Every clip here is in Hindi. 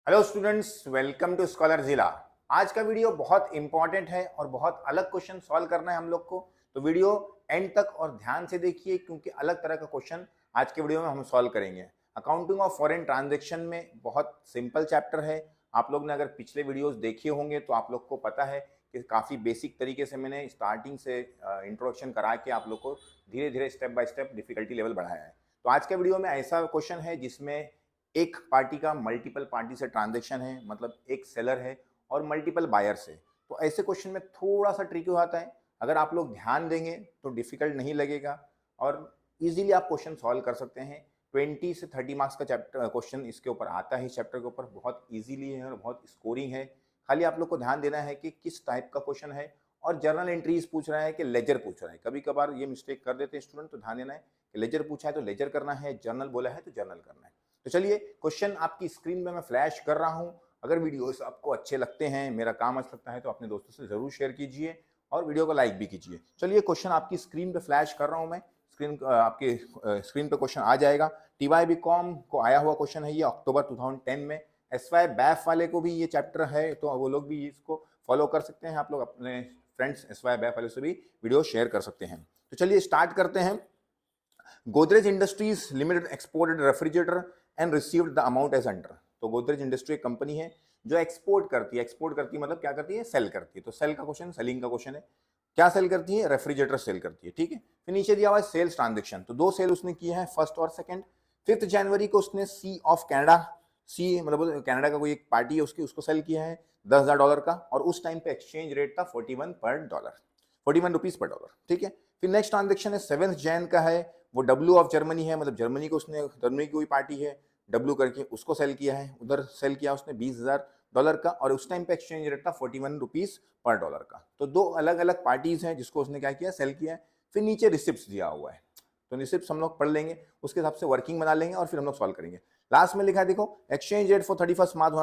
Hello students, welcome to scholar जिला। आज का वीडियो बहुत इंपॉर्टेंट है और बहुत अलग क्वेश्चन सॉल्व करना है हम लोग को। तो वीडियो एंड तक और ध्यान से देखिए, क्योंकि अलग तरह का क्वेश्चन आज के वीडियो में हम सॉल्व करेंगे। अकाउंटिंग ऑफ फॉरेन ट्रांजैक्शन में बहुत सिंपल चैप्टर है। आप लोग ने अगर पिछले वीडियोस देखे होंगे तो आप लोग को पता है कि काफ़ी बेसिक तरीके से मैंने स्टार्टिंग से इंट्रोडक्शन करा के आप लोग को धीरे धीरे step by step difficulty level बढ़ाया है। तो आज के वीडियो में ऐसा क्वेश्चन है जिसमें एक पार्टी का मल्टीपल पार्टी से ट्रांजैक्शन है, मतलब एक सेलर है और मल्टीपल बायर्स है। तो ऐसे क्वेश्चन में थोड़ा सा ट्रिकी हो जाता है। अगर आप लोग ध्यान देंगे तो डिफिकल्ट नहीं लगेगा और इजीली आप क्वेश्चन सॉल्व कर सकते हैं। 20 से 30 मार्क्स का चैप्टर क्वेश्चन इसके ऊपर आता है। चैप्टर के ऊपर बहुत इजीली है और बहुत स्कोरिंग है। खाली आप लोग को ध्यान देना है कि किस टाइप का क्वेश्चन है और जर्नल एंट्रीज पूछ रहा है कि लेजर पूछ रहा है। कभी कभार ये मिस्टेक कर देते हैं स्टूडेंट, तो ध्यान देना है कि लेजर पूछा है तो लेजर करना है, जर्नल बोला है तो जर्नल करना है। तो चलिए क्वेश्चन आपकी स्क्रीन में मैं फ्लैश कर रहा हूं। अगर वीडियोस आपको अच्छे लगते हैं, मेरा काम अच्छा लगता है, तो अपने दोस्तों से जरूर शेयर कीजिए और वीडियो को लाइक भी कीजिए। चलिए क्वेश्चन आपकी स्क्रीन पे फ्लैश कर रहा हूं मैं। स्क्रीन आपके स्क्रीन पे क्वेश्चन आ जाएगा। टीवाई बीकॉम को आया हुआ क्वेश्चन है ये, अक्टूबर 2010 में। एसवाई बैफ वाले को भी ये चैप्टर है, तो वो लोग भी इसको फॉलो कर सकते हैं। आप लोग अपने फ्रेंड्स एसवाई बैफ वाले से भी वीडियो शेयर कर सकते हैं। तो चलिए स्टार्ट करते हैं। Godrej industries limited exported refrigerator and received the amount as under. तो गोदरेज इंडस्ट्री एक कंपनी है जो एक्सपोर्ट करती है। एक्सपोर्ट करती है मतलब क्या करती है? सेल करती है। तो सेल का क्वेश्चन, सेलिंग का क्वेश्चन है। क्या सेल करती है? रेफ्रिजरेटर सेल करती है। ठीक है। फिर नीचे दिया हुआ है सेल्स ट्रांजेक्शन। तो दो सेल उसने किया है, फर्स्ट और सेकंड। 5 जनवरी को उसने सी ऑफ कनाडा, सी मतलब कनाडा का कोई एक पार्टी है उसकी, उसको सेल किया है $10,000 का, और उस टाइम पे एक्सचेंज रेट था 41 पर डॉलर, 41 रुपीज पर डॉलर। ठीक है। फिर नेक्स्ट ट्रांजेक्शन है 7 जैन का है, वो डब्ल्यू ऑफ जर्मनी है, मतलब जर्मनी को उसने, जर्मनी की कोई पार्टी है डब्ल्यू करके, उसको सेल किया है। उधर सेल किया उसने $20,000 का, और उस टाइम पे एक्सचेंज रेट था 41 रुपीज पर डॉलर का। तो दो अलग अलग पार्टीज हैं जिसको उसने क्या किया? सेल किया है। फिर नीचे रिसिप्ट दिया हुआ है, तो रिसिप्ट हम लोग पढ़ लेंगे, उसके हिसाब से वर्किंग बना लेंगे और फिर हम लोग सॉल्व करेंगे। लास्ट में लिखा है देखो, exchange rate for 31 March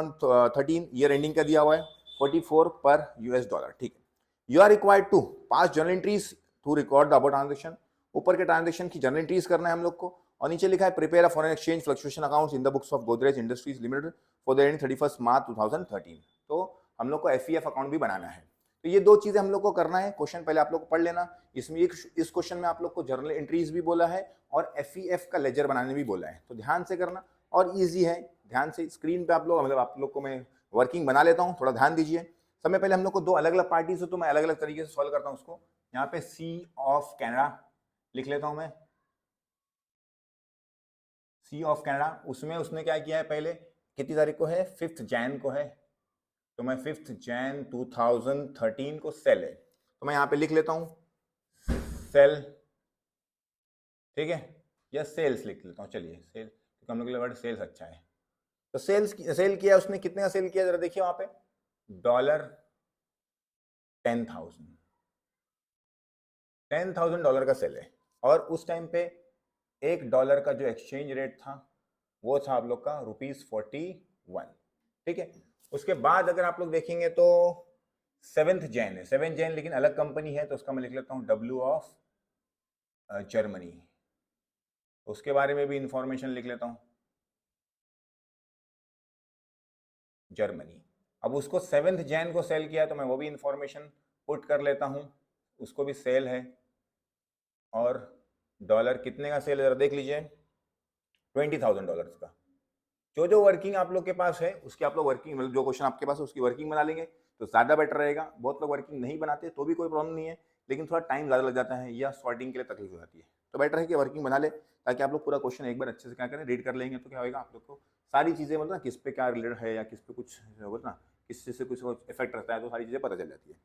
13 year ending का दिया हुआ है 44 पर यूएस डॉलर। ठीक है। You are required to pass journal entries to record the about transaction. ऊपर के ट्रांजेक्शन की जर्नल एंट्रीज करना है हम लोग को। और नीचे लिखा है prepare a foreign exchange fluctuation accounts in the books of Godrej industries limited for the end 31 मार्च 2013। तो हम लोग को एफईएफ अकाउंट भी बनाना है। तो ये दो चीजें हम लोग को करना है। क्वेश्चन पहले आप लोग को पढ़ लेना। इसमें इस क्वेश्चन में आप लोग को जर्नल एंट्रीज भी बोला है और एफईएफ का लेजर बनाने भी बोला है, तो ध्यान से करना और इजी है। ध्यान से स्क्रीन पे आप लोग, मतलब आप लोग को मैं वर्किंग बना लेता हूँ, थोड़ा ध्यान दीजिए। सबसे पहले हम लोग को दो अलग अलग पार्टी से, तो मैं अलग अलग तरीके से सॉल्व करता हूँ उसको। यहाँ पे सी ऑफ कनाडा लिख लेता हूं मैं, सी ऑफ कनाडा। उसमें उसने क्या किया है? पहले कितनी तारीख को है? 5 जैन को है, तो मैं 5 जैन 2013 को सेल है, तो मैं यहाँ पे लिख लेता हूँ सेल। ठीक है, या सेल्स लिख लेता हूँ। चलिए सेल, क्योंकि हम लोग के लिए वर्ड सेल्स अच्छा है। तो सेल किया उसने। कितने का सेल किया जरा देखिए वहां पे? $10,000, $10,000 का सेल है। और उस टाइम पे $1 का जो एक्सचेंज रेट था वो था आप लोग का ₹41। ठीक है। उसके बाद अगर आप लोग देखेंगे तो 7 जैन है, 7 जैन लेकिन अलग कंपनी है, तो उसका मैं लिख लेता हूँ डब्ल्यू ऑफ जर्मनी। उसके बारे में भी इंफॉर्मेशन लिख लेता हूँ, जर्मनी। अब उसको 7 जैन को सेल किया, तो मैं वो भी इंफॉर्मेशन पुट कर लेता हूँ, उसको भी सेल है। और डॉलर कितने का सेल है जरा देख लीजिए, $20,000 का। जो जो वर्किंग आप लोग के पास है उसकी आप लोग वर्किंग, मतलब जो क्वेश्चन आपके पास है उसकी वर्किंग बना लेंगे तो ज़्यादा बेटर रहेगा। बहुत लोग वर्किंग नहीं बनाते तो भी कोई प्रॉब्लम नहीं है, लेकिन थोड़ा टाइम ज़्यादा लग जाता है या सॉर्टिंग के लिए तकलीफ हो जाती है। तो बेटर है कि वर्किंग बना ले, ताकि आप लोग पूरा क्वेश्चन एक बार अच्छे से क्या करें, रीड कर लेंगे, तो क्या होगा आप लोग को सारी चीज़ें, मतलब किस पे क्या रिलेटेड है या किस पे कुछ होगा ना, किस चीज़ से कुछ इफेक्ट रहता है, तो सारी चीज़ें पता चल जाती है।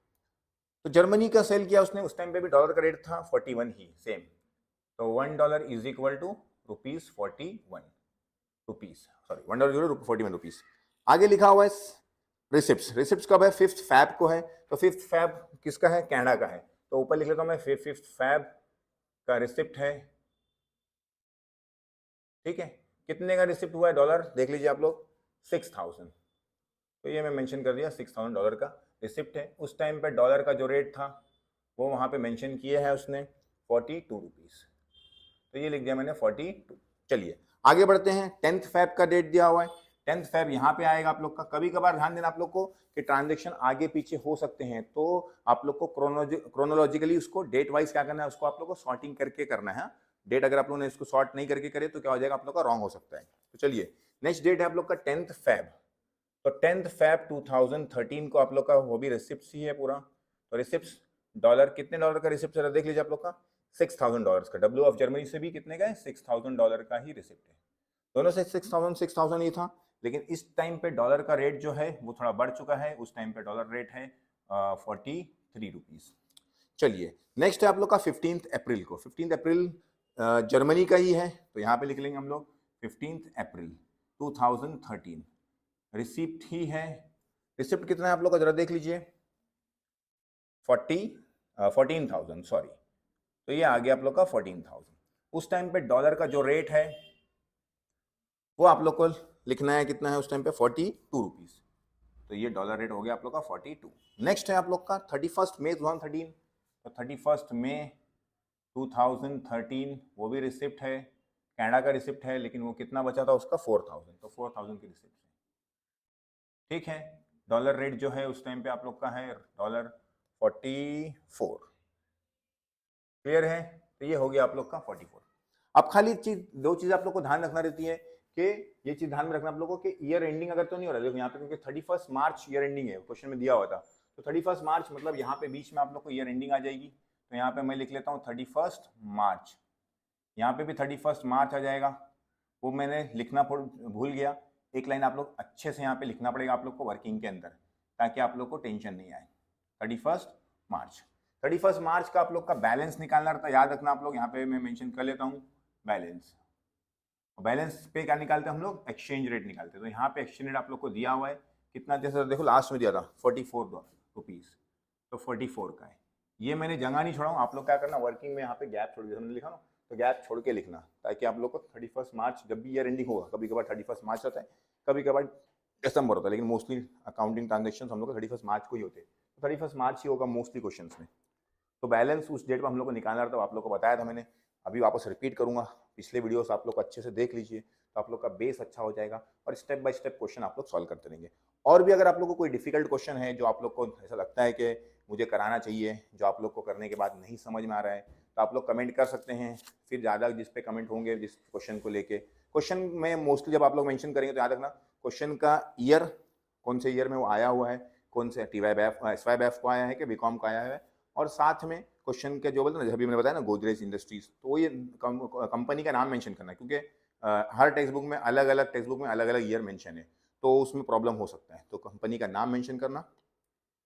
तो जर्मनी का सेल किया उसने, उस टाइम पे भी डॉलर का रेट था 41 ही सेम, तो $1 is equal to ₹41, sorry $1 41 rupees. आगे लिखा हुआ है रिसिप्ट। रिसिप्ट कब है? 5 फैब को है, तो 5 फैब किसका है? कनाडा का है, तो ऊपर लिख लेता हूं मैं 5 फैब का रिसिप्ट है। ठीक है। कितने का रिसिप्ट हुआ है? डॉलर देख लीजिए आप लोग, 6,000। तो ये मैं मेंशन कर दिया, $6,000 का रिसिप्ट है। उस टाइम पे डॉलर का जो रेट था वो वहां पे मेंशन किया है उसने, 42 रुपीज, तो ये लिख दिया मैंने 42। चलिए आगे बढ़ते हैं। 10th फैब का डेट दिया हुआ है। 10th फेब यहाँ पे आएगा आप लोग का। कभी कभार ध्यान देना आप लोग को कि ट्रांजेक्शन आगे पीछे हो सकते हैं, तो आप लोग को क्रोनोलॉजिकली उसको डेट वाइज क्या करना है, उसको आप लोग को सॉर्टिंग करके करना है। डेट अगर आप लोगों ने इसको सॉर्ट नहीं करके करे तो क्या हो जाएगा, आप लोग का रॉन्ग हो सकता है। तो चलिए नेक्स्ट डेट है आप लोग का 10th फेब। तो 10th फेब 2013 को आप लोग का वो भी रिसिप्ट ही है पूरा। तो रिसिप्ट डॉलर, कितने डॉलर का रिसिप्ट देख लीजिए आप लोग का, $6,000 का। डब्ल्यू ऑफ जर्मनी से भी कितने का है, $6,000 का ही रिसिप्ट है। दोनों से 6,000 ही था, लेकिन इस टाइम पे डॉलर का रेट जो है वो थोड़ा बढ़ चुका है। उस टाइम पे डॉलर रेट है 43 रुपीज। चलिए नेक्स्ट है आप लोग का 15 अप्रैल को। 15 अप्रैल जर्मनी का ही है, तो यहाँ पे लिख लेंगे हम लोग 15 अप्रैल 2013। रिसिप्ट ही है। रिसिप्ट कितना है आप लोग का जरा देख लीजिए, 14,000 सॉरी। तो ये आ गया आप लोग का 14,000। उस टाइम पे डॉलर का जो रेट है वो आप लोग को लिखना है, कितना है उस टाइम पे, 42 रुपीज। तो ये डॉलर रेट हो गया आप लोग का 42। नेक्स्ट है आप लोग का 31 मई 2013। तो 31 मई 2013 वो भी रिसिप्ट है, कनाडा का रिसिप्ट है, लेकिन वो कितना बचा था उसका, 4,000। तो 4,000 की रिसिप्ट है, ठीक है। डॉलर रेट जो है उस टाइम पे आप लोग का है $44। क्लियर है। तो ये हो गया आप लोग का 44। अब खाली दो चीज आप लोग को ध्यान रखना रहती है कि ये चीज ध्यान में रखना आप लोगों को कि ईयर एंडिंग अगर तो नहीं हो रहा है। देखो यहाँ पे क्योंकि 31 मार्च ईयर एंडिंग है, क्वेश्चन में दिया हुआ था। तो 31 मार्च मतलब यहाँ पे बीच में आप लोग को ईयर एंडिंग आ जाएगी। तो यहाँ पे मैं लिख लेता हूँ 31 मार्च। यहाँ पे भी 31 मार्च आ जाएगा, वो मैंने लिखना भूल गया। एक लाइन आप लोग अच्छे से यहाँ पे लिखना पड़ेगा आप लोग को वर्किंग के अंदर, ताकि आप लोग को टेंशन नहीं आए। 31 मार्च। 31 मार्च का आप लोग का बैलेंस निकालना रहता है, याद रखना आप लोग। यहाँ पे मैं मेंशन कर लेता हूँ बैलेंस। बैलेंस पे क्या निकालते हैं हम लोग, एक्सचेंज रेट निकालते हैं। तो यहाँ पे एक्सचेंज रेट आप लोग को दिया हुआ है कितना, जैसे देखो लास्ट में दिया था 44 रुपीज। तो 44 का है। ये मैंने जगह नहीं छोड़ा हूँ, आप लोग क्या करना वर्किंग में यहाँ पे गैप छोड़ दिया, हमने लिखा ना, तो गैप छोड़ के लिखना, ताकि आप लोग को 31 मार्च जब भी ईयर एंडिंग होगा, कभी कभार 31 मार्च होता है, कभी कभार दिसंबर होता है, लेकिन मोस्टली अकाउंटिंग ट्रांजेक्शन हम लोग को 31 मार्च को ही होते हैं। तो 31 मार्च ही होगा मोस्टली क्वेश्चन में। तो बैलेंस उस डेट पर हम लोग को निकालना था, तो आप लोग को बताया था मैंने, अभी वापस रिपीट करूंगा। पिछले वीडियोस आप लोग को अच्छे से देख लीजिए, तो आप लोग का बेस अच्छा हो जाएगा और स्टेप बाय स्टेप क्वेश्चन आप लोग सॉल्व करते रहेंगे। और भी अगर आप लोग को कोई डिफिकल्ट क्वेश्चन है जो आप लोग को ऐसा लगता है कि मुझे कराना चाहिए, जो आप लोग को करने के बाद नहीं समझ में आ रहा है, तो आप लोग कमेंट कर सकते हैं। फिर ज़्यादा जिस पे कमेंट होंगे जिस क्वेश्चन को लेके, क्वेश्चन में मोस्टली जब आप लोग मेंशन करेंगे तो याद रखना क्वेश्चन का ईयर, कौन से ईयर में वो आया हुआ है, कौन से TYBF SYBF को आया है कि बीकॉम को आया है, और साथ में क्वेश्चन के जो बोलते हैं, अभी मैंने बताया ना गोदरेज इंडस्ट्रीज, तो ये कंपनी का नाम मेंशन करना है, क्योंकि हर टेक्स्ट बुक में अलग अलग ईयर मेंशन है, तो उसमें प्रॉब्लम हो सकता है। तो कंपनी का नाम मेंशन करना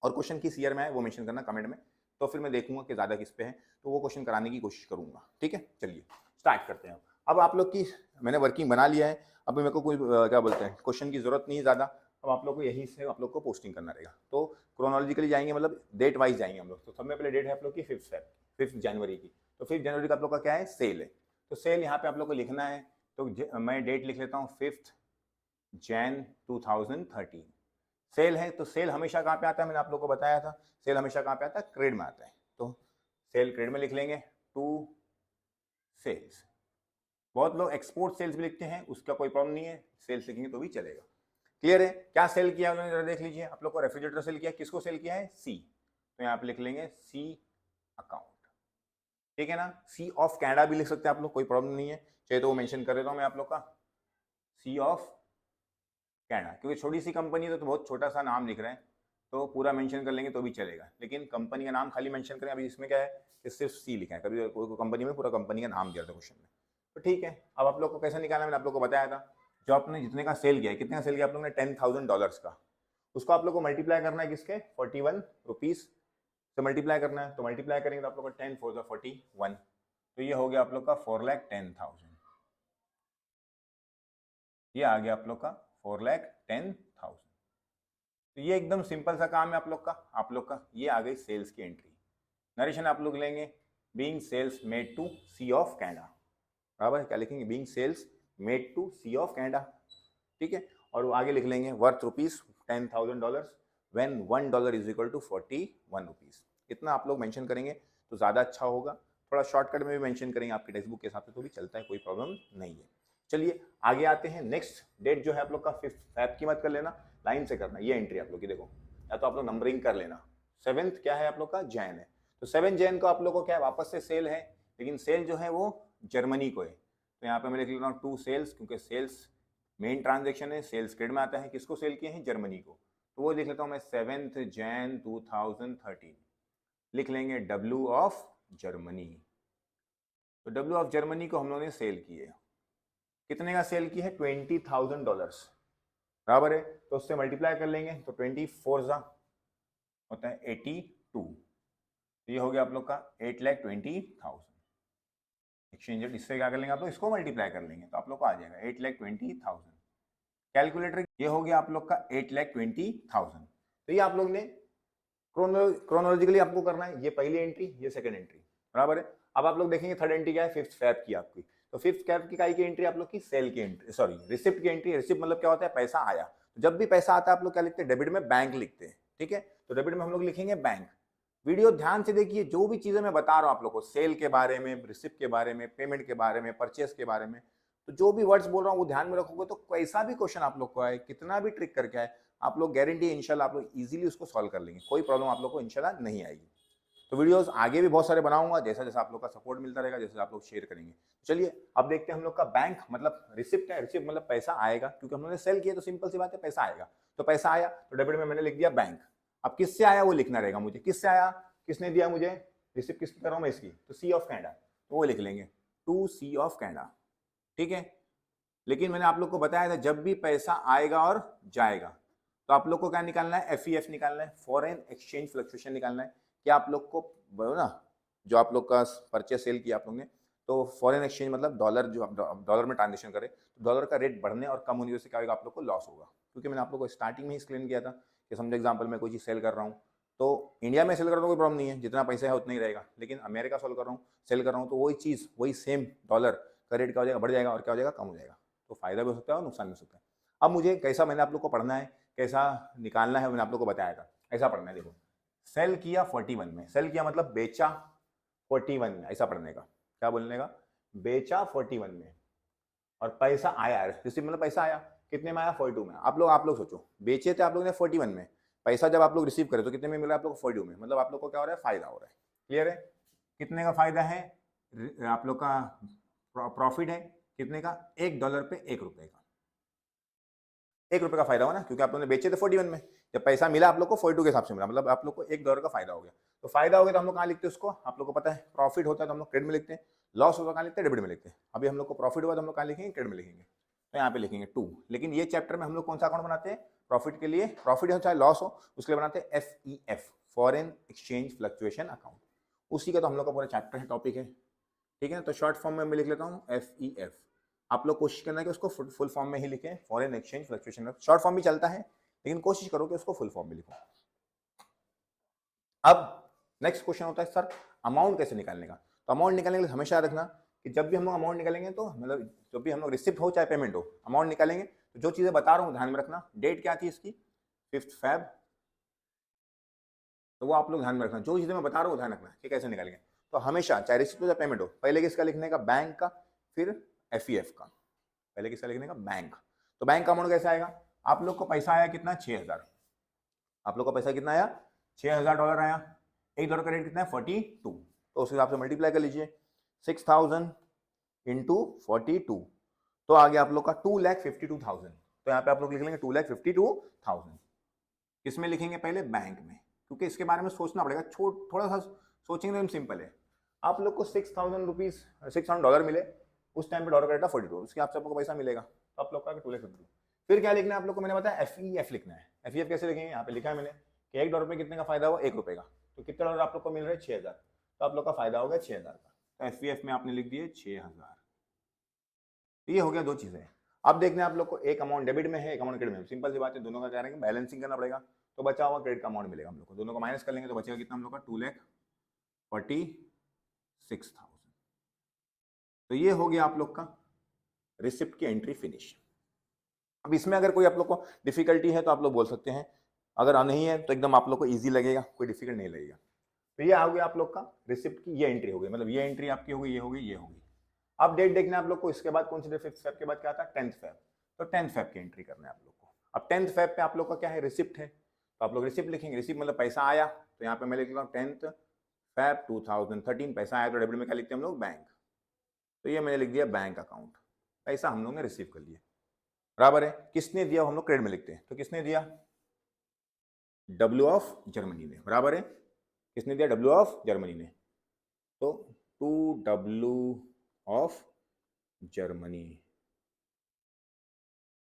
और क्वेश्चन किस ईयर में है वो मेंशन करना कमेंट में, तो फिर मैं देखूंगा कि ज़्यादा किस पे है, तो वो क्वेश्चन कराने की कोशिश करूंगा। ठीक है, चलिए स्टार्ट करते हैं। अब आप लोग की मैंने वर्किंग बना लिया है, अब मेरे को कोई क्या बोलते हैं क्वेश्चन की जरूरत नहीं है ज़्यादा। अब आप लोग को यही से आप लोग को पोस्टिंग करना रहेगा। तो क्रोनोलॉजिकली जाएंगे, मतलब डेट वाइज जाएंगे हम लोग। तो सबसे पहले डेट है आप लोग की 5 जनवरी की। तो 5 जनवरी का आप लोग का क्या है, सेल है। तो सेल यहाँ पे आप लोग को लिखना है, तो मैं डेट लिख लेता हूँ 5 जैन 2013। सेल है, तो सेल हमेशा कहाँ पे आता है, मैंने आप लोग को बताया था, सेल हमेशा कहाँ पे आता है, क्रेड में आता है। तो सेल क्रेड में लिख लेंगे, टू सेल्स। बहुत लोग एक्सपोर्ट सेल्स भी लिखते हैं, उसका कोई प्रॉब्लम नहीं है, सेल्स लिखेंगे तो भी चलेगा। क्लियर है। क्या सेल किया उन्होंने जरा देख लीजिए, आप लोग को रेफ्रिजरेटर सेल किया, किसको सेल किया है, सी। तो यहाँ पे लिख लेंगे सी अकाउंट, ठीक है ना। सी ऑफ कनाडा भी लिख सकते हैं आप लोग, कोई प्रॉब्लम नहीं है, चाहिए तो वो मेंशन कर देता हूँ मैं आप लोग का, सी ऑफ कनाडा, क्योंकि छोटी सी कंपनी है तो बहुत छोटा सा नाम लिख रहे हैं, तो पूरा मेंशन कर लेंगे तो भी चलेगा, लेकिन कंपनी का नाम खाली मेंशन करें। अभी इसमें क्या है कि सिर्फ सी लिखा है, कभी कोई कंपनी में पूरा कंपनी का नाम दिया था क्वेश्चन में। तो ठीक है, अब आप लोग को कैसे निकालना मैंने आप लोग को बताया था। जो आपने जितने का सेल किया है, कितने का सेल किया आप लोग ने, $10,000 का, उसको आप लोग को मल्टीप्लाई करना है किसके, 41 रुपीज से मल्टीप्लाई करना है। तो मल्टीप्लाई करेंगे तो आप लोग का 10 4 41, तो ये हो गया आप लोग का 4,10,000। ये आ गया आप लोग का 4,10,000। तो ये एकदम सिंपल सा काम है आप लोग का ये आ गई सेल्स की एंट्री। नरेशन आप लोग लेंगे, being sales made to C of Canada, बराबर, क्या लिखेंगे, being sales made to C of Canada, ठीक है। और वो आगे लिख लेंगे worth rupees $10,000 when $1 is equal to 41 rupees. इतना आप लोग मेंशन करेंगे तो ज़्यादा अच्छा होगा। थोड़ा शॉर्टकट में भी मेंशन करेंगे आपके टेक्स्ट बुक के हिसाब से तो भी चलता है, कोई प्रॉब्लम नहीं है। चलिए आगे आते हैं। नेक्स्ट डेट जो है आप लोग का 5 फैब की मत कर लेना, लाइन से करना। ये एंट्री आप लोग की देखो, या तो आप लोग नंबरिंग कर लेना। 7th क्या है आप लोग का, जैन है। तो 7 जैन को आप लोग को क्या है, वापस से सेल है, लेकिन सेल जो है वो जर्मनी को है। तो यहाँ पे मैं लिख लेता हूँ 2 सेल्स, क्योंकि सेल्स मेन ट्रांजेक्शन है, सेल्स क्रेडिट में आता है। किसको सेल किए हैं, जर्मनी को। तो वो लिख लेता हूँ मैं 7th जैन 2013, लिख लेंगे डब्ल्यू ऑफ जर्मनी। तो डब्ल्यू ऑफ जर्मनी को हम लोगों ने सेल की है। कितने का सेल की है, $20,000 बराबर है। तो उससे मल्टीप्लाई कर लेंगे तो 24 होता है 82। तो ये हो गया आप लोग का 8,20,000। एक्सचेंज रेट इससे क्या कर लेंगे आप लोग, इसको मल्टीप्लाई कर लेंगे तो आप लोग को आ जाएगा 8,20,000। कैलकुलेटर ये हो गया आप लोग का 8,20,000। तो ये आप लोग ने क्रोनोलॉजिकली आपको करना है। ये पहली एंट्री, ये सेकंड एंट्री, बराबर है। अब आप लोग देखेंगे थर्ड एंट्री क्या है, 5th फैब की आपकी। तो 5th फैब की काई की एंट्री आप लोग की, सेल की एंट्री, सॉरी रिसिप्ट की एंट्री। रिसिप्ट मतलब क्या होता है, पैसा आया। तो जब भी पैसा आता है आप लोग क्या लिखते हैं, डेबिट में बैंक लिखते हैं, ठीक है। तो डेबिट में हम लोग लिखेंगे बैंक। वीडियो ध्यान से देखिए, जो भी चीजें मैं बता रहा हूं आप लोग को, सेल के बारे में, रिसिप्ट के बारे में, पेमेंट के बारे में, परचेस के बारे में, तो जो भी वर्ड्स बोल रहा हूँ वो ध्यान में रखोगे तो कैसा भी क्वेश्चन आप लोग को आए, कितना भी ट्रिक करके आए, आप लोग गारंटी इंशाल्लाह आप लोग इजीली उसको सॉल्व कर लेंगे। कोई प्रॉब्लम आप लोग को इंशाल्लाह नहीं आएगी। तो वीडियोस आगे भी बहुत सारे बनाऊंगा, जैसा जैसा आप लोग का सपोर्ट मिलता रहेगा, जैसे आप लोग शेयर करेंगे। चलिए अब देखते हैं हम लोग का बैंक मतलब रिसिप्ट है। रिसिप्ट मतलब पैसा आएगा, क्योंकि हमने सेल किया तो सिंपल सी बात है, पैसा आएगा। तो पैसा आया तो डेबिट में मैंने लिख दिया बैंक। अब किससे आया वो लिखना रहेगा मुझे, किससे आया, किसने दिया मुझे रिसिप्ट, किसकी कर रहा हूं मैं, इसकी। तो सी ऑफ कनाडा, तो वो लिख लेंगे टू सी ऑफ कनाडा, ठीक है। लेकिन मैंने आप लोग को बताया था जब भी पैसा आएगा और जाएगा तो आप लोग को क्या निकालना है, एफईएफ निकालना है, फॉरेन एक्सचेंज फ्लक्चुएशन निकालना है। कि आप लोग को ना, जो आप लोग का परचेस सेल किया आप लोग ने, तो फॉरेन एक्सचेंज मतलब डॉलर, जो आप डॉलर में ट्रांजेक्शन करें तो डॉलर का रेट बढ़ने और कम होने से क्या होगा, आप लोग को लॉस होगा। क्योंकि मैंने आप लोग को स्टार्टिंग में ही एक्सप्लेन किया था कि समझो एग्जाम्पल में कोई चीज़ सेल कर रहा हूँ, तो इंडिया में सेल कर रहा हूँ कोई प्रॉब्लम नहीं है, जितना पैसा है उतना ही रहेगा। लेकिन अमेरिका सेल कर रहा हूँ तो वही चीज़, वही सेम डॉलर का रेट क्या हो जाएगा, बढ़ जाएगा, और क्या हो जाएगा, कम हो जाएगा। तो फायदा भी हो सकता है और नुकसान भी हो सकता है। अब मुझे कैसा, मैंने आप लोग को पढ़ना है, कैसा निकालना है, मैंने आप लोग को बताया था। ऐसा पढ़ना है, देखो सेल किया 41 में, सेल किया मतलब बेचा 41 में, ऐसा पढ़ने का। क्या बोलने का, बेचा 41 में, और पैसा आया, रिसीव मतलब पैसा आया, कितने में आया, 42 में। आप लोग सोचो, बेचे थे आप लोग ने 41 में, पैसा जब आप लोग रिसीव करे तो कितने में मिला आप लोग को, 42 में। मतलब आप लोग को क्या हो रहा है, फायदा हो रहा है। क्लियर है, कितने का फायदा है, आप लोग का प्रॉफिट है कितने का, $1 पे $1 का, $1 का फायदा हुआ ना, क्योंकि आप लोगों ने बेचे थे 41 में, जब पैसा मिला आप लोग को 42 के हिसाब से मिला, मतलब आप लोग को $1 का फायदा हो गया। तो फायदा हो गया तो हम लोग कहाँ लिखते हैं उसको, आप लोग को पता है, प्रॉफिट होता है तो हम लोग क्रेडिट में लिखते हैं, लॉस होता है कहाँ लिखते हैं, डेबिट में लिखते हैं। अभी हम लोग को प्रॉफिट हुआ तो हम लोग कहाँ लिखेंगे, क्रेडिट में लिखेंगे। तो यहाँ पे लिखेंगे 2। लेकिन ये चैप्टर में हम लोग कौन सा अकाउंट बनाते हैं, प्रॉफिट के लिए, प्रॉफिट हो चाहे लॉस हो उसके लिए बनाते हैं FEF, foreign exchange fluctuation account. उसी का तो हम लोग का पूरा चैप्टर है, टॉपिक है, ठीक है ना। तो शॉर्ट फॉर्म में मैं लिख लेता हूँ FEF। आप लोग कोशिश करना है कि उसको फुल फॉर्म में ही लिखें, foreign exchange fluctuation. Short form भी चलता है लेकिन कोशिश करो कि उसको फुल फॉर्म में लिखो। अब नेक्स्ट क्वेश्चन होता है सर अमाउंट कैसे निकालने का। तो अमाउंट निकालने के लिए हमेशा याद रखना कि जब भी हम लोग अमाउंट निकालेंगे, तो मतलब जब भी हम लोग रिसिप्ट हो चाहे पेमेंट हो, अमाउंट निकालेंगे तो जो चीजें बता रहा हूँ ध्यान में रखना। डेट क्या थी इसकी, 5th फैब, तो वो आप लोग ध्यान में रखना। जो चीजें मैं बता रहा हूँ ध्यान रखना कि कैसे निकालेंगे। तो हमेशा चाहे रिसिप्ट हो चाहे पेमेंट हो, पहले किसका लिखने का, बैंक का, फिर FEF का। पहले किसका लिखने का, बैंक। तो बैंक का अमाउंट कैसे आएगा, आप लोग को पैसा आया कितना, 6,000। आप लोग का पैसा कितना आया, $6,000 आया। $1 का रेट कितना है, 42। तो उस हिसाब से मल्टीप्लाई कर लीजिए, 6,000 इंटू 42, तो आ गया आप लोग का 2,52,000। तो यहाँ पे आप लोग लिख लेंगे 2,52,000। किसमें लिखेंगे, पहले बैंक में, क्योंकि इसके बारे में सोचना पड़ेगा। थोड़ा सा सोचेंगे तो सिंपल है। आप लोग को $6,000 मिले, उस टाइम पे डॉलर का रेट था 42, उसके हिसाब से आपको पैसा मिलेगा। तो आप लोग का 2,52,000। फिर क्या लिखना है आप लोग को, मैंने बताया FEF लिखना है। FEF कैसे लिखेंगे, यहाँ पे लिखा है मैंने कि $1 पे कितने का फायदा हुआ, $1 का। तो कितने डॉलर आप लोग को मिल रहे हैं, 6,000। तो आप लोग का फायदा हो गया 6,000 का। तो FEF में आपने लिख दिए 6,000। तो ये हो गया दो चीजें। अब देखना है आप लोग को, एक अमाउंट डेबिट में है, एक अमाउंट क्रेडिट में। सिंपल सी बात है, दोनों का क्या रहेगा, बैलेंसिंग करना पड़ेगा। तो बचा हुआ क्रेडिट का अमाउंट मिलेगा हम लोग को, दोनों को माइनस कर लेंगे तो बचेगा कितना हम लोग का, 2,46,000। तो ये हो गया आप लोग का रिसिप्ट की एंट्री फिनिश। अब इसमें अगर कोई आप लोग को डिफिकल्टी है तो आप लोग बोल सकते हैं, अगर नहीं है तो एकदम आप लोग को इजी लगेगा, कोई डिफिकल्ट नहीं लगेगा। तो ये आ गया आप लोग का रिसिप्ट की ये एंट्री हो गई, मतलब ये एंट्री आपकी हो गई, ये हो गई, ये हो गई। अब डेट देखना है आप लोग को, इसके बाद कौन सी डेट, 5 फेब के बाद क्या आता है 10 फेब, तो 10 फेब की एंट्री करना है आप लोग को। अब 10 फेब पे आप लोग का क्या है, रिसिप्ट है, तो आप लोग रिसिप्ट लिखेंगे, रिसिप्ट मतलब पैसा आया, तो यहाँ पे मैं लिख रहा हूँ 10 फेब 2013 पैसा आया, तो डेबिट में क्या लिखते हैं हम लोग, बैंक, तो ये मैंने लिख दिया बैंक अकाउंट, पैसा हम लोग ने रिसीव कर लिया, बराबर है। किसने दिया हम लोग क्रेडिट में लिखते हैं, तो किसने दिया, डब्ल्यू ऑफ जर्मनी ने, बराबर है, किसने दिया, डब्ल्यू ऑफ जर्मनी ने, तो टू डब्ल्यू ऑफ जर्मनी,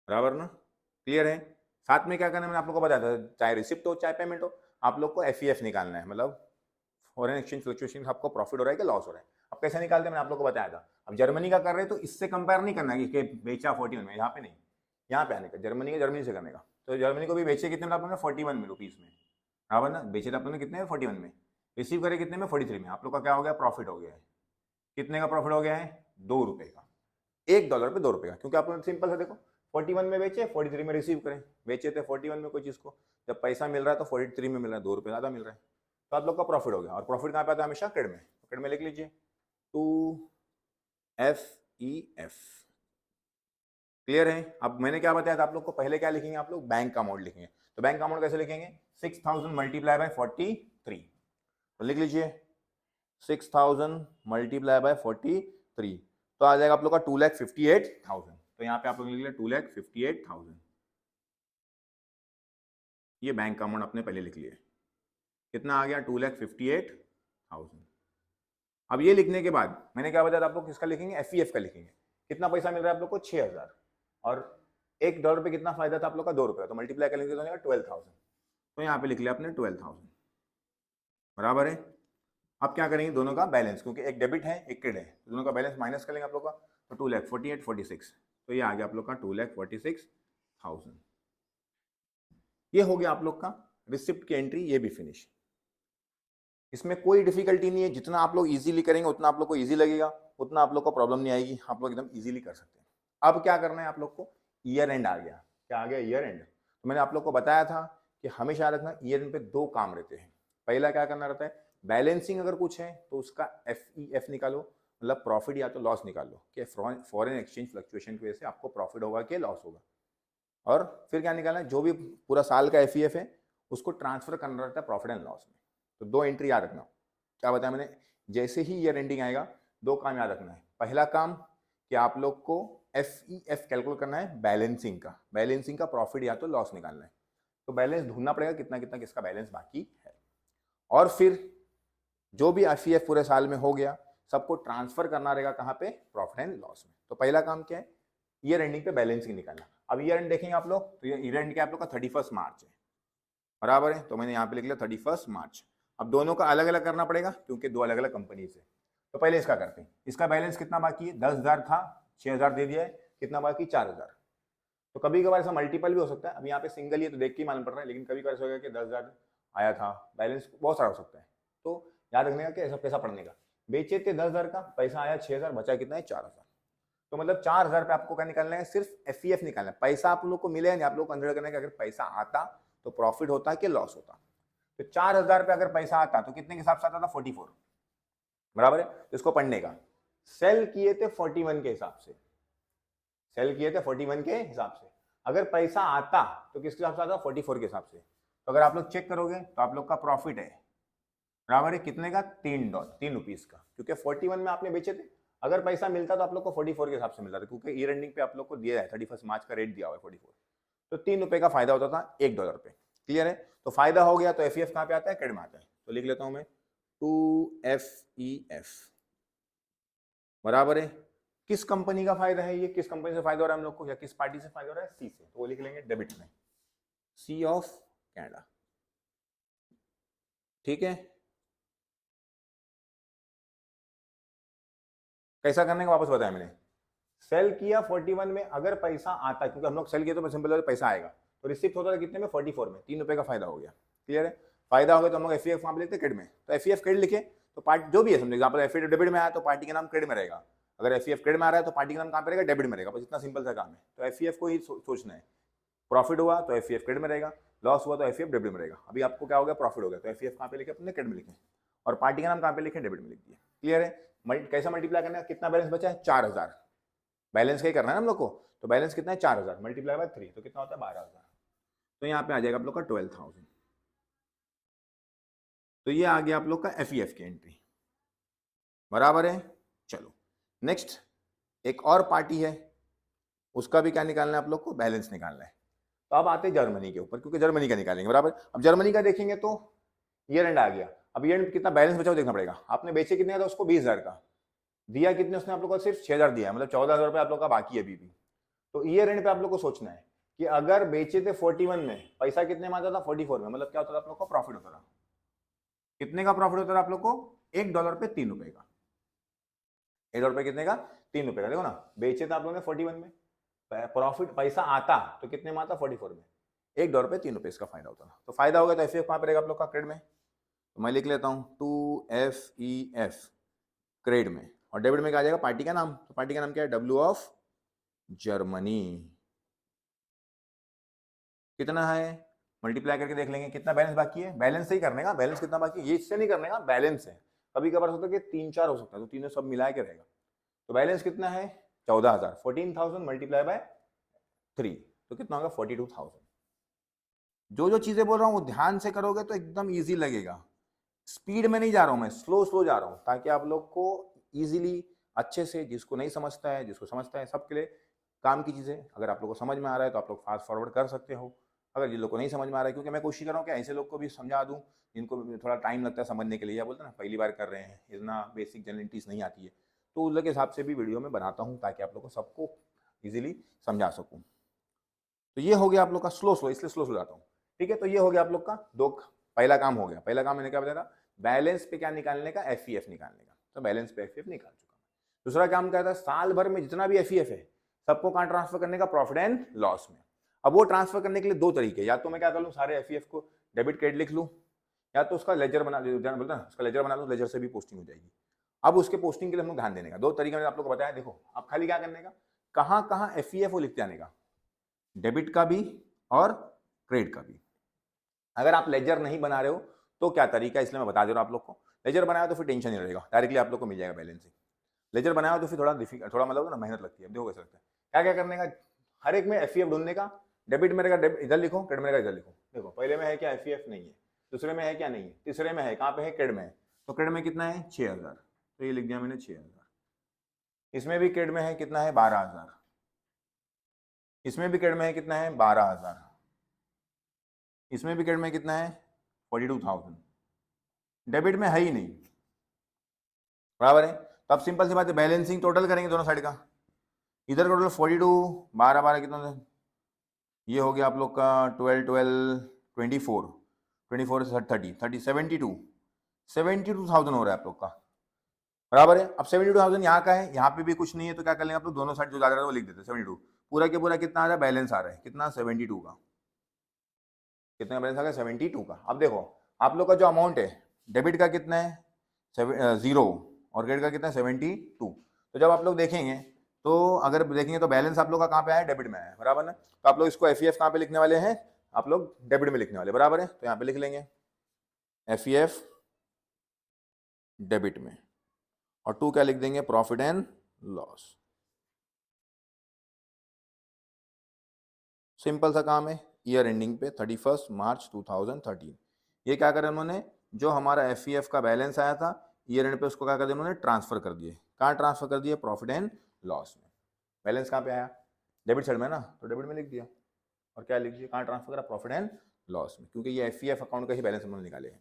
बराबर ना, क्लियर है। साथ में क्या करना है मैंने आप लोग को बताया था, चाहे रिसिप्ट हो चाहे पेमेंट हो, आप लोग को एफईएफ निकालना है, मतलब फॉरेन एक्सचेंज फ्लक्चुएशन आपको प्रॉफिट हो रहा है कि लॉस हो रहा है। अब कैसे निकालते हैं मैंने आप लोग को बताया था। अब जर्मनी का कर रहे हैं तो इससे कंपेयर नहीं करना कि बेचा 41 में, यहाँ पे नहीं, यहाँ पे आने का, जर्मनी का जर्मनी से करने का, तो जर्मनी को भी बेचे कितने में आप लोगों ने, 41 में रुपीज में, बराबर ना, बेचे आप लोगों ने कितने में, 41 में, रिसीव करे कितने में, 43 में, आप लोग का क्या हो गया, प्रॉफिट हो गया है, कितने का प्रॉफिट हो गया है, $2 का, $1 पे $2 का, क्योंकि आप लोग सिंपल से देखो 41 में बेचे, 43 में रिसीव करें, बेचे थे 41 में कोई चीज को, जब पैसा मिल रहा है तो 43 में मिल रहा है, $2 ज्यादा मिल रहा है, तो आप लोग का प्रॉफिट हो गया। और प्रॉफिट कहाँ पे आता है, हमेशा क्रेडिट में, क्रेडिट में लिख लीजिए 2FEF, क्लियर है। अब मैंने क्या बताया था आप लोग को, पहले क्या लिखेंगे आप लोग, बैंक का अमाउंट लिखेंगे, तो बैंक का अमाउंट कैसे लिखेंगे, 6000 मल्टीप्लाई बाय 43, तो लिख लीजिए 6000 मल्टीप्लाई बाय 43, तो आ जाएगा आप लोग का 2,58,000, तो यहाँ पे आप लोग लिख लिया 2,58,000, ये बैंक का अमाउंट आपने पहले लिख लिया, कितना आ गया, 2,58,000। अब ये लिखने के बाद मैंने क्या बताया था आप लोग, किसका लिखेंगे, एफईएफ का लिखेंगे, कितना पैसा मिल रहा है आप लोग को, 6000, और $1 पे कितना फायदा था आप लोग का, $2, तो मल्टीप्लाई करेंगे तो 12,000, तो यहाँ पे लिख लिया आपने 12,000, बराबर है। अब क्या करेंगे, दोनों का बैलेंस, क्योंकि एक डेबिट है एक क्रेडिट है, तो दोनों का बैलेंस माइनस कर लेंगे आप लोग का, तो 2,48,46, तो ये आ गया आप लोग का 2,46,000, ये हो गया आप लोग का रिसिप्ट की एंट्री, ये भी फिनिश। इसमें कोई डिफिकल्टी नहीं है, जितना आप लोग इजीली करेंगे उतना आप लोग को इजी लगेगा, उतना आप लोग को प्रॉब्लम नहीं आएगी, आप लोग एकदम इजीली कर सकते हैं। अब क्या करना है आप लोग को, ईयर एंड आ गया, क्या आ गया, ईयर एंड, तो मैंने आप लोग को बताया था कि हमेशा याद रखना ईयर एंड पे 2 काम रहते हैं। पहला क्या करना रहता है, बैलेंसिंग अगर कुछ है तो उसका एफ निकालो, मतलब प्रॉफिट या तो लॉस निकाल लो कि फॉरेन एक्सचेंज फ्लक्चुएशन की वजह से आपको प्रॉफिट होगा कि लॉस होगा, और फिर क्या निकालना है, जो भी पूरा साल का एफ है उसको ट्रांसफर करना रहता है प्रॉफिट एंड लॉस में। तो 2 एंट्री याद रखना, क्या बताया मैंने, जैसे ही ईयर एंडिंग आएगा 2 काम याद रखना है। पहला काम कि आप लोग को एफ कैलकुलेट करना है बैलेंसिंग का, बैलेंसिंग का प्रॉफिट या तो लॉस निकालना है, तो बैलेंस ढूंढना पड़ेगा कितना कितना किसका बैलेंस बाकी है, और फिर जो भी एफ पूरे साल में हो गया सबको ट्रांसफर करना रहेगा कहाँ पे, प्रॉफिट एंड लॉस में। तो पहला काम क्या है, ईयर एंडिंग पे बैलेंसिंग निकालना। अब ईयर एंड देखेंगे आप लोग, तो ये ईयर एंड क्या आप लोग का 31 मार्च है, बराबर है, तो मैंने यहाँ पे लिख लिया 31 मार्च। अब दोनों का अलग अलग करना पड़ेगा क्योंकि 2 अलग अलग कंपनी से, तो पहले इसका करते हैं। इसका बैलेंस कितना बाकी है, 10,000 था, 6,000 दे दिया है, कितना बाकी 4,000। तो कभी कभार ऐसा मल्टीपल भी हो सकता है, अब यहाँ पे सिंगल ही है तो देख के ही मालूम पड़ रहा है, लेकिन कभी कभार ऐसा होगा कि 10,000 आया था, बैलेंस बहुत सारा हो सकता है, तो याद रखने का कि ऐसा पैसा पड़ने का, बेचे थे 10,000 का, पैसा आया 6,000, बचा कितना है 4,000, तो मतलब 4,000 पे आपको क्या निकालना है, सिर्फ एफईएफ निकालना है। पैसा आप लोग को मिले नहीं, आप लोग को कंसिडर करना है कि अगर पैसा आता तो प्रॉफिट होता कि लॉस होता। तो 4,000 पे अगर पैसा आता तो कितने के हिसाब से आता था, 44, बराबर है, तो इसको पढ़ने का, सेल किए थे 41 के हिसाब से, सेल किए थे 41 के हिसाब से, अगर पैसा आता तो किसके हिसाब से आता, 44 के हिसाब से। तो अगर आप लोग चेक करोगे तो आप लोग का प्रॉफिट है, बराबर है, कितने का, ₹3 का, क्योंकि 41 में आपने बेचे थे। अगर पैसा मिलता तो आप लोग को 44 के हिसाब से मिलता था, क्योंकि ईयर एंडिंग पे आप लोग को दिया है 31 मार्च का रेट दिया हुआ है 44, तो ₹3 का फायदा होता था $1 पे, क्लियर है। तो फायदा हो गया, तो एफईएफ कहाँ पे आता है, क्रेडिट में आता है, तो लिख लेता हूं मैं 2FEF, बराबर है। किस कंपनी का फायदा है ये, किस कंपनी से फायदा हो रहा है हम लोग को, या किस पार्टी से फायदा हो रहा है, सी से, तो वो लिख लेंगे डेबिट में, सी ऑफ कनाडा, ठीक है। कैसा करने का वापस बताया मैंने, सेल किया 41 में, अगर पैसा आता, क्योंकि हम लोग सेल किए तो सिंपल पैसा आएगा, तो रिसिप्ट होता था कितने में, 44 में, ₹3 का फायदा हो गया, क्लियर है। फायदा हो गया तो हम लोग एफईएफ वहां पे लिखते क्रेडिट में, तो एफईएफ क्रेडिट लिखे, तो पार्टी जो भी है, समझो एग्जांपल एफईएफ डेबिट में आया तो पार्टी का नाम क्रेडिट में रहेगा, अगर एफईएफ क्रेडिट में आ रहा है तो पार्टी का नाम कहां पे रहेगा, डेबिट में रहेगा, बस इतना सिंपल सा काम है। तो एफईएफ को ही सोचना है, प्रॉफिट हुआ तो एफईएफ क्रेडिट में रहेगा, लॉस हुआ तो एफईएफ डेबिट में रहेगा। अभी आपको क्या हो गया, प्रॉफिट हो गया तो एफईएफ कहां पे लिखे, अपने क्रेडिट में लिखे, और पार्टी का नाम कहां पे लिखे, डेबिट में लिख दिया, क्लियर है। कैसा मल्टीप्लाई करना है, कितना बैलेंस बचा है 4000, बैलेंस क्या करना है ना हम लोग को, तो बैलेंस कितना है 4000 मल्टीप्लाई बाय 3 तो कितना होता है 12000, तो यहाँ पे आ जाएगा आप लोग का 12000। तो ये आ गया आप लोग का एफईएफ की एंट्री, बराबर है। चलो नेक्स्ट एक और पार्टी है, उसका भी क्या निकालना है आप लोग को, बैलेंस निकालना है। तो अब आते हैं जर्मनी के ऊपर, क्योंकि जर्मनी का निकालेंगे, बराबर। अब जर्मनी का देखेंगे तो ईयर एंड आ गया, अब ईयर एंड कितना बैलेंस बचा वो देखना पड़ेगा। आपने बेचे कितने का था उसको 20000 का, दिया कितने उसने आप लोग को, सिर्फ 6000 दिया, मतलब 14000 रुपये आप लोग का बाकी है अभी भी। तो ईयर एंड पे आप लोग को सोचना है कि अगर बेचे थे 41 में, पैसा कितने में आता था 44 में, मतलब क्या होता था आप लोग को प्रॉफिट होता था, कितने का प्रॉफिट होता था आप लोग को, $1 पे 3 रुपए का, $1 कितने का 3 रुपए का। देखो ना, बेचे थे आप लोगों ने 41 में, प्रॉफिट पैसा आता तो कितने में आता 44 में, $1 पे 3 रुपए इसका फायदा होता था। तो फायदा होगा तो एफईएफ कहां पे रहेगा आप लोग का, क्रेड में, तो मैं लिख लेता हूं 2FEF क्रेड में, और डेबिट में क्या आ जाएगा, पार्टी का नाम, तो पार्टी का नाम क्या है, डब्ल्यू ऑफ जर्मनी। कितना है मल्टीप्लाई करके देख लेंगे कितना बैलेंस बाकी है, बैलेंस से ही करने का, बैलेंस कितना बाकी है ये इससे नहीं करने का, बैलेंस है। कभी कभार होता है कि 3-4 हो सकता है, तो तीनों सब मिला के रहेगा। तो बैलेंस कितना है 14000, 14000 मल्टीप्लाई बाय 3 तो कितना होगा 42000। जो जो चीजें बोल रहा हूँ वो ध्यान से करोगे तो एकदम ईजी लगेगा। स्पीड में नहीं जा रहा हूं मैं, स्लो स्लो जा रहा हूं, ताकि आप लोग को इजीली अच्छे से, जिसको नहीं समझता है जिसको समझता है सबके लिए काम की चीजें। अगर आप लोग को समझ में आ रहा है तो आप लोग फास्ट फॉरवर्ड कर सकते हो, अगर जिन लोग को नहीं समझ में आ रहा है, क्योंकि मैं कोशिश कर रहा हूँ कि ऐसे लोग को भी समझा दूं जिनको थोड़ा टाइम लगता है समझने के लिए, या बोलते हैं ना पहली बार कर रहे हैं, इतना बेसिक जनरलिटीज नहीं आती है, तो उस के हिसाब से भी वीडियो में बनाता हूँ ताकि आप लोग को सबको ईजिली समझा सकूँ। तो ये हो गया आप लोग का स्लो स्लो, इसलिए स्लो स्लो जाता हूँ, ठीक है। तो ये हो गया आप लोग का पहला काम हो गया। पहला काम मैंने क्या बताया था, बैलेंस पे क्या निकालने का, एफईएफ निकालने का, तो बैलेंस पे एफईएफ निकाल चुका। दूसरा काम क्या था, साल भर में जितना भी एफईएफ है सबको कहां ट्रांसफर करने का, प्रॉफिट एंड लॉस में। अब वो ट्रांसफर करने के लिए दो तरीके, या तो मैं क्या कर लूं सारे एफईएफ को डेबिट क्रेडिट लिख लूं, या तो उसका लेजर बना बोलता है उसका लेजर बना लूं, लेजर से भी पोस्टिंग हो जाएगी। अब उसके पोस्टिंग के लिए हम ध्यान देने का दो तरीका मैंने आप लोग को बताया। देखो अब खाली क्या करने का, कहां कहां एफईएफ वो लिखते आने का, डेबिट का भी और क्रेडिट का भी। अगर आप लेजर नहीं बना रहे हो तो क्या तरीका, इसलिए मैं बता दे रहा हूं आप लोग को। लेजर बनाया तो फिर टेंशन नहीं रहेगा, डायरेक्टली आप लोग को मिल जाएगा बैलेंसिंग। लेजर बनाया तो फिर थोड़ा मतलब ना मेहनत लगती है। देखो कैसे लगता है, क्या क्या करने का, हर एक में एफईएफ ढूंढने का, डेबिट में रहेगा इधर लिखो, क्रेडिट में रहेगा इधर लिखो। देखो पहले में है क्या, एफईएफ नहीं है, दूसरे में है क्या, नहीं है, तीसरे में है, कहाँ पे है, क्रेडिट में है। तो क्रेडिट में कितना है 6000, तो ये लिख दिया मैंने 6000। इसमें भी क्रेडिट में है कितना है 12000, इसमें भी क्रेडिट में है कितना है 12000, इसमें भी क्रेडिट में कितना है 42000, डेबिट में है ही नहीं, बराबर है। तो अब सिंपल सी बात है, बैलेंसिंग टोटल करेंगे दोनों साइड का, इधर टोटल 42, 12 12 कितना, ये हो गया आप लोग का 12 12 24, 24 से 30 30 72,000 हो रहा है आप लोग का, बराबर है। अब 72,000 यहाँ का है, यहाँ पे भी कुछ नहीं है, तो क्या कर लेंगे आप लोग, दोनों साइड जो ज्यादा वो लिख देते 72, पूरा के पूरा कितना आ रहा है, बैलेंस आ रहा है कितना 72 का, कितना का बैलेंस आ गया 72 का। अब देखो आप लोग का जो अमाउंट है, डेबिट का कितना है 0 और क्रेडिट का कितना है 72। तो जब आप लोग देखेंगे तो अगर देखेंगे तो बैलेंस आप लोग का कहाँ पे आया, डेबिट में आया, बराबर ना। तो आप लोग इसको एफईएफ कहाँ पे लिखने वाले हैं, आप लोग डेबिट में लिखने वाले, बराबर है। तो यहाँ पे लिख लेंगे एफईएफ डेबिट में, और 2 क्या लिख देंगे, प्रॉफिट एंड लॉस। सिंपल सा काम है, ईयर एंडिंग पे 31 मार्च 2013। ये क्या करें उन्होंने, जो हमारा एफईएफ का बैलेंस आया था ईयर एंड पे, उसको क्या कर दिया उन्होंने, ट्रांसफर कर दिए। कहाँ ट्रांसफर कर दिए, प्रॉफिट एंड लॉस में। बैलेंस कहाँ पे आया, डेबिट साइड में ना, तो डेबिट में लिख दिया, और क्या लिख दिया, कहाँ ट्रांसफर करा, प्रॉफिट एंड लॉस में, क्योंकि ये एफईएफ अकाउंट का ही बैलेंस उन्होंने निकाले हैं।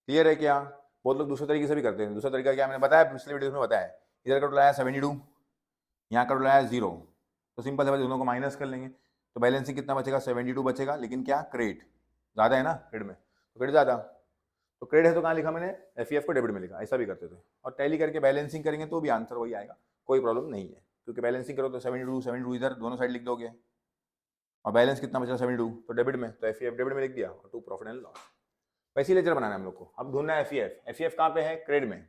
क्लियर है क्या, बहुत लोग दूसरे तरीके से भी करते हैं। दूसरा तरीका क्या मैंने बताया पिछले वीडियो में बताया, इधर का टोटल आया 72, यहाँ का टोटल आया 0, तो सिंपल से दोनों को माइनस कर लेंगे, तो बैलेंसिंग कितना बचेगा 72 बचेगा, लेकिन क्या क्रेडिट ज़्यादा है ना, क्रेडिट में, तो क्रेडिट ज़्यादा, तो क्रेडिट है तो कहाँ लिखा मैंने, एफईएफ को डेबिट में लिखा, ऐसा भी करते थे। और टैली करके बैलेंसिंग करेंगे तो भी आंसर वही आएगा, कोई प्रॉब्लम नहीं है, क्योंकि बैलेंसिंग करो तो 72 इधर दोनों साइड लिख दोगे, और बैलेंस कितना बचा 72 तो डेबिट में, तो एफईएफ डेबिट में लिख दिया, और 2 प्रॉफिट एंड लॉस। वैसे ही लेजर बनाना है हम लोग को। अब ढूंढना है एफईएफ, एफईएफ कहाँ पे है, क्रेडिट में,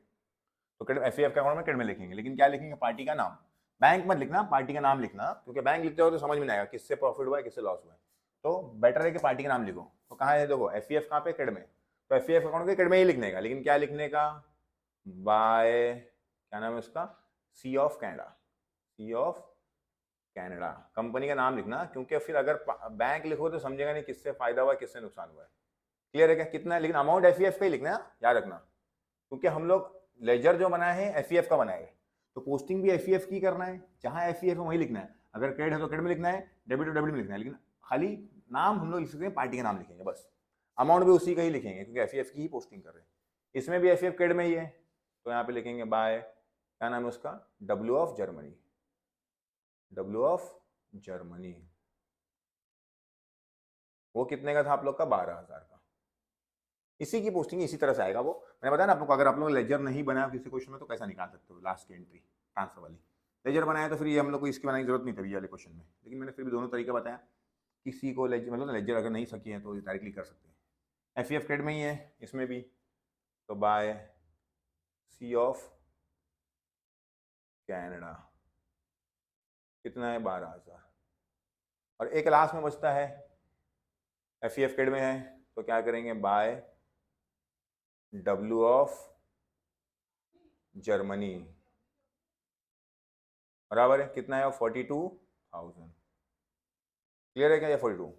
तो क्रेडिट एफईएफ का अकाउंट में क्रेडिट में लिखेंगे, लेकिन क्या लिखेंगे, पार्टी का नाम, बैंक मत लिखना, पार्टी का नाम लिखना, क्योंकि बैंक लिखते हो तो समझ में नहीं आएगा किससे प्रॉफिट हुआ है किससे लॉस हुआ है। तो बेटर है कि पार्टी का नाम लिखो। तो कहाँ है, देखो एफईएफ कहाँ पे, क्रेडिट में, तो एफईएफ अकाउंट के क्रेडिट में ही लिखने का, लेकिन क्या लिखने का, बाय क्या नाम है उसका, sea of Canada, sea of Canada. Company का नाम लिखना, क्योंकि फिर अगर बैंक लिखो तो समझेगा नहीं किससे फायदा हुआ किससे नुकसान हुआ है। क्लियर है क्या, कितना है, लेकिन अमाउंट एफईएफ का ही लिखना है, याद रखना, क्योंकि हम लोग लेजर जो बनाए हैं एफईएफ का बनाएंगे, तो पोस्टिंग भी एफईएफ की करना है, जहां एफईएफ है वहीं लिखना है। अगर क्रेडिट है तो क्रेडिट में लिखना है, डेबिट तो डेबिट में लिखना है, लेकिन खाली नाम हम लोग लिख सकते हैं, पार्टी का नाम लिखेंगे बस, अमाउंट भी उसी का ही लिखेंगे क्योंकि एफईएफ की ही पोस्टिंग कर रहे हैं। इसमें भी एफईएफ क्रेडिट में ही है, तो यहाँ पे लिखेंगे बाय, क्या नाम है उसका, W of Germany, W of Germany. वो कितने का था आप लोग का, 12,000 का। इसी की पोस्टिंग इसी तरह से आएगा वो, मैंने बताया ना आप लोग, अगर आप लोग लेजर नहीं बनाया किसी क्वेश्चन में तो कैसा निकाल सकते हो लास्ट की एंट्री ट्रांसफर वाली। लेजर बनाया तो फिर ये हम लोग को इसकी बनाने की जरूरत नहीं थी वाले क्वेश्चन में, लेकिन मैंने फिर भी दोनों तरीका बताया, किसी को लेजर मतलब लेजर अगर नहीं सकी है तो डायरेक्टली कर सकते हैं। एफईएफ क्रेडिट में ही है इसमें भी, तो बाय सी ऑफ कनाडा, कितना है, 12,000। और एक लास्ट में बचता है, एफईएफ क्रेडिट में है तो क्या करेंगे, बाय डब्ल्यू ऑफ जर्मनी, बराबर है कितना है, 42,000। क्लियर है क्या, ये 42।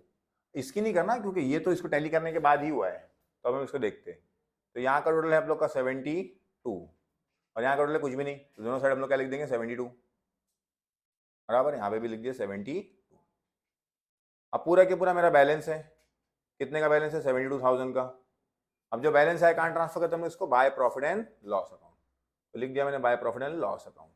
इसकी नहीं करना क्योंकि ये तो इसको टैली करने के बाद ही हुआ है, तो अब हम इसको देखते हैं। तो यहाँ का टोटल है आप लोग का 72 और यहाँ का टोटल कुछ भी नहीं, तो दोनों साइड हम लोग क्या लिख देंगे, 72, बराबर। यहाँ पे भी लिख दिया 72। अब पूरा के पूरा मेरा बैलेंस है, कितने का बैलेंस है, 72,000 का। अब जो बैलेंस है कहाँ ट्रांसफर करते हैं इसको, by profit and loss account, तो लिख दिया मैंने by profit and loss account.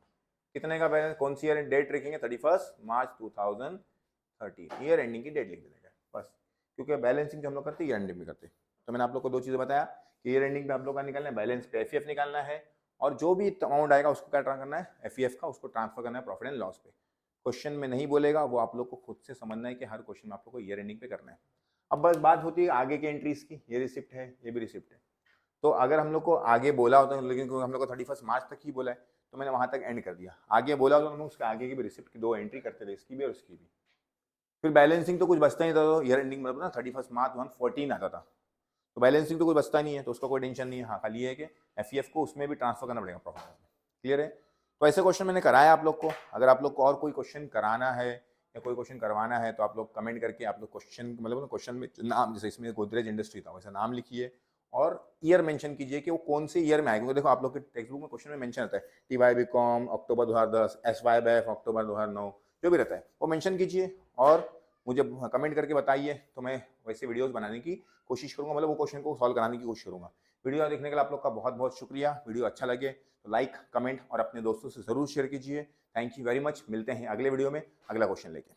कितने का बैलेंस, कौन सी ईयर डेट रखेंगे, 31 मार्च 2013, ईयर एंडिंग की डेट लिख देंगे बस, क्योंकि बैलेंसिंग जो हम लोग करते हैं ईयर एंडिंग में करते हैं। तो मैंने आप लोग को दो चीज़ें बताया कि ईयर एंडिंग पे आप लोग का निकालना है, बैलेंस पे एफईएफ निकालना है, और जो भी अमाउंट आएगा उसको क्या ट्रांसफर करना है, एफईएफ का उसको ट्रांसफर करना है प्रॉफिट एंड लॉस पे। क्वेश्चन में नहीं बोलेगा, वो आप लोग को खुद से समझना है कि हर क्वेश्चन में आप लोग को ईयर एंडिंग पे करना है। अब बस बात होती है आगे के एंट्रीज की, ये रिसिप्ट है ये भी रिसिप्ट है, तो अगर हम लोग को आगे बोला होता है, लेकिन हम लोग को 31 मार्च तक ही बोला है तो मैंने वहां तक एंड कर दिया। आगे बोला होता तो हम लोग उसके आगे की भी रिसिप्ट की 2 एंट्री करते थे, इसकी भी और इसकी भी। फिर बैलेंसिंग तो कुछ बचता नहीं था, तो ईयर एंडिंग मतलब ना 31 मार्च 2014 आता था, तो बैलेंसिंग तो कुछ बचता नहीं है, तो उसका कोई टेंशन नहीं है। हाँ खाली है कि एफईएफ को उसमें भी ट्रांसफर करना पड़ेगा प्रॉफिट में। क्लियर है, तो ऐसे क्वेश्चन मैंने कराया आप लोग को। अगर आप लोग को और कोई क्वेश्चन कराना है या कोई क्वेश्चन करवाना है तो आप लोग कमेंट करके आप लोग क्वेश्चन मतलब क्वेश्चन में नाम, जैसे इसमें गोदरेज इंडस्ट्री था वैसा नाम लिखिए और ईयर मेंशन कीजिए कि वो कौन से ईयर में आएगा। क्योंकि देखो आप लोग के टेक्स्ट बुक में क्वेश्चन में मेंशन रहता है टीवाई बीकॉम अक्टूबर 2010, एसवाईबीएफ अक्टूबर 2009, जो भी रहता है वो मेंशन कीजिए और मुझे कमेंट करके बताइए, तो मैं वैसे वीडियोस बनाने की कोशिश करूंगा, मतलब वो क्वेश्चन को सॉल्व कराने की कोशिश करूंगा। वीडियो देखने के लिए आप लोग का बहुत बहुत शुक्रिया। वीडियो अच्छा लगे तो लाइक कमेंट और अपने दोस्तों से ज़रूर शेयर कीजिए। Thank you very much. मिलते हैं अगले वीडियो में अगला क्वेश्चन लेके।